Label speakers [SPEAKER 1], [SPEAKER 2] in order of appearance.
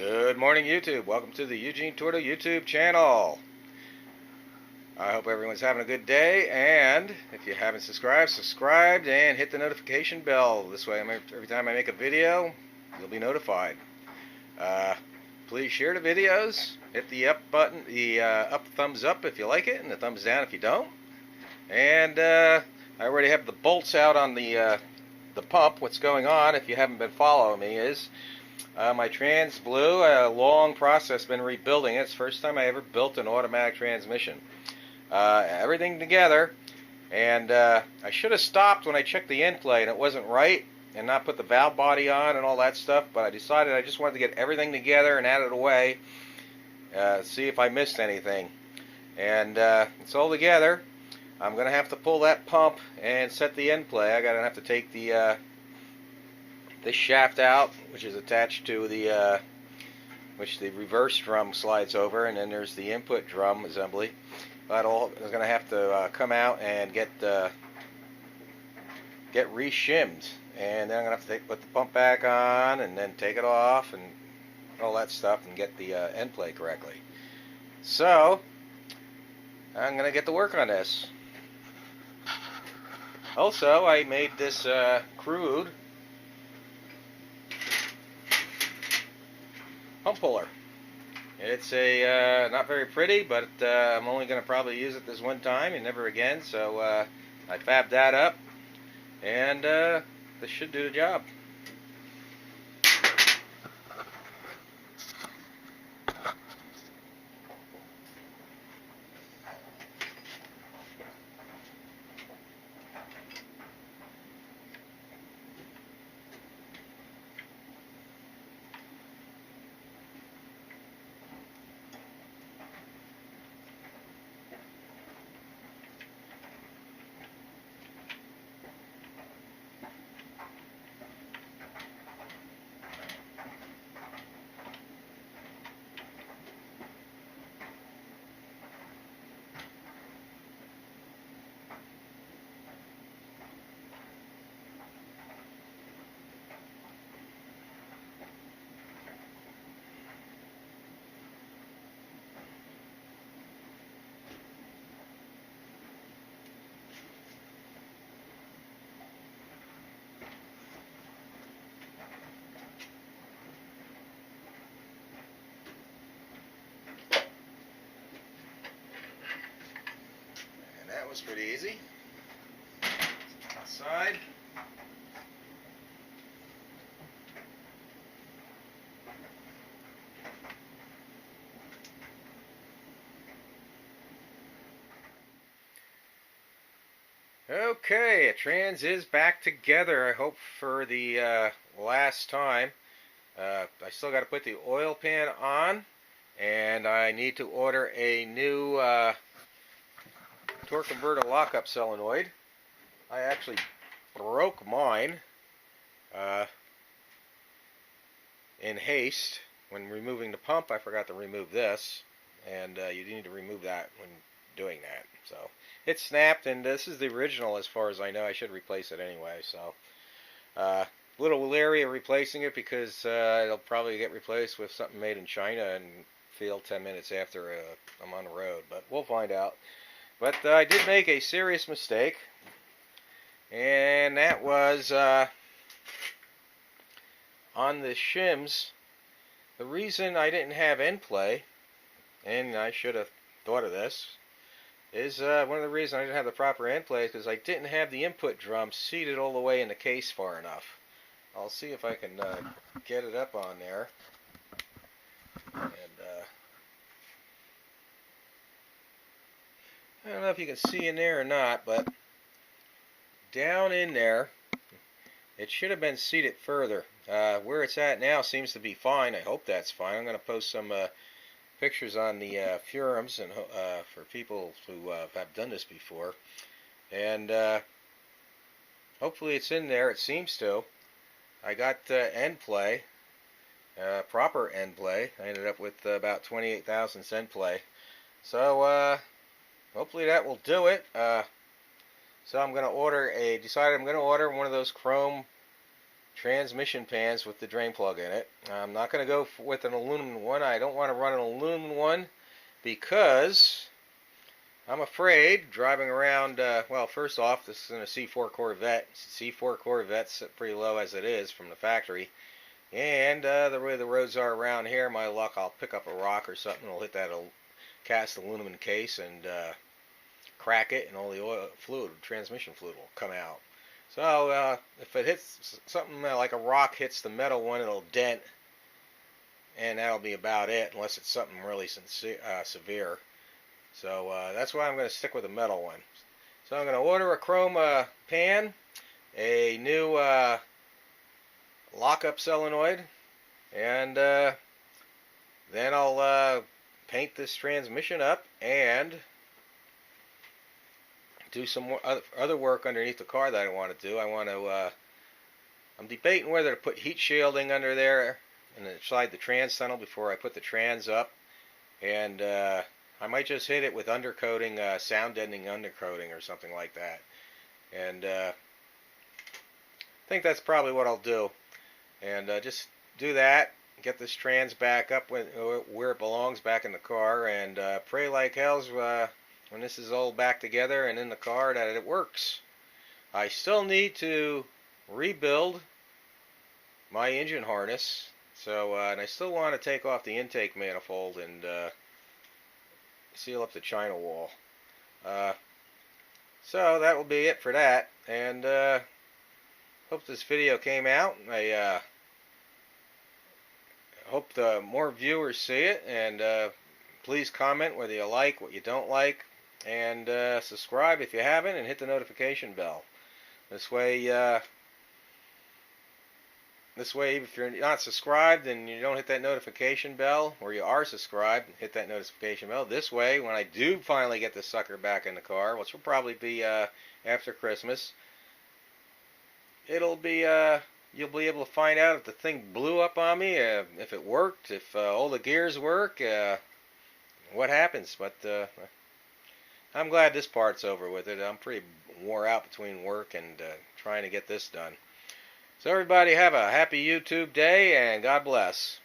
[SPEAKER 1] Good morning, YouTube. Welcome to the Eugene Torto YouTube channel. I hope everyone's having a good day, and if you haven't subscribe and hit the notification bell. This way, every time I make a video, you'll be notified. Please share the videos. Hit the up button, the up thumbs up if you like it, and the thumbs down if you don't. And I already have the bolts out on the pump. What's going on, if you haven't been following me, is my trans blew. A long process, been rebuilding it. It's the first time I ever built an automatic transmission. Everything together, and I should have stopped when I checked the end plate and it wasn't right, and not put the valve body on and all that stuff, but I decided I just wanted to get everything together and out of the way, see if I missed anything. And it's all together. I'm going to have to pull that pump and set the end plate. I'm going to have to take the this shaft out, which is attached to the which the reverse drum slides over, and then there's the input drum assembly. That all is going to have to come out and get re-shimmed, and then I'm going to have to put the pump back on and then take it off and all that stuff and get the end plate correctly. So I'm going to get to work on this. Also, I made this crude pump puller. It's a not very pretty, but I'm only going to probably use it this one time and never again. So I fabbed that up, and this should do the job. That was pretty easy. Outside. Okay, a trans is back together. I hope for the last time. I still got to put the oil pan on, and I need to order a new torque converter lockup solenoid. I actually broke mine in haste when removing the pump. I forgot to remove this, and you need to remove that when doing that. So it snapped, and this is the original as far as I know. I should replace it anyway. So a little leery of replacing it because it'll probably get replaced with something made in China and fail 10 minutes after I'm on the road, but we'll find out. But I did make a serious mistake, and that was on the shims. The reason I didn't have end play, and I should have thought of this, is one of the reasons I didn't have the proper end play is because I didn't have the input drum seated all the way in the case far enough. I'll see if I can get it up on there. And I don't know if you can see in there or not, but down in there, it should have been seated further. Where it's at now seems to be fine. I hope that's fine. I'm going to post some pictures on the forums and for people who have done this before. And hopefully it's in there. It seems to. I got end play, proper end play. I ended up with about 28 thousandths end play. So hopefully that will do it. So I'm going to order decided I'm going to order one of those chrome transmission pans with the drain plug in it. I'm not going to go with an aluminum one. I don't want to run an aluminum one because I'm afraid driving around, well, first off, this is in a C4 Corvette. C4 Corvette's pretty low as it is from the factory. And the way the roads are around here, my luck, I'll pick up a rock or something. It'll hit that cast aluminum case and crack it, and all the oil fluid, transmission fluid, will come out. So if it hits something like a rock hits the metal one, it'll dent, and that'll be about it, unless it's something really severe. So that's why I'm going to stick with a metal one. So I'm going to order a chrome pan, a new lockup solenoid, and then I'll paint this transmission up and do some more other work underneath the car that I want to do. I'm debating whether to put heat shielding under there and inside the trans tunnel before I put the trans up, and I might just hit it with undercoating, sound deadening undercoating or something like that. And I think that's probably what I'll do. And just do that, get this trans back up where it belongs, back in the car, and pray like hell's when this is all back together and in the car that it works. I still need to rebuild my engine harness, so and I still want to take off the intake manifold and seal up the china wall. So that will be it for that, and hope this video came out. I hope the more viewers see it, and please comment whether you like, what you don't like, and subscribe if you haven't, and hit the notification bell. This way, if you're not subscribed and you don't hit that notification bell, or you are subscribed, hit that notification bell. This way, when I do finally get this sucker back in the car, which will probably be after Christmas, it'll be you'll be able to find out if the thing blew up on me, if it worked, if all the gears work, what happens. But I'm glad this part's over with it. I'm pretty wore out between work and trying to get this done. So everybody have a happy YouTube day, and God bless.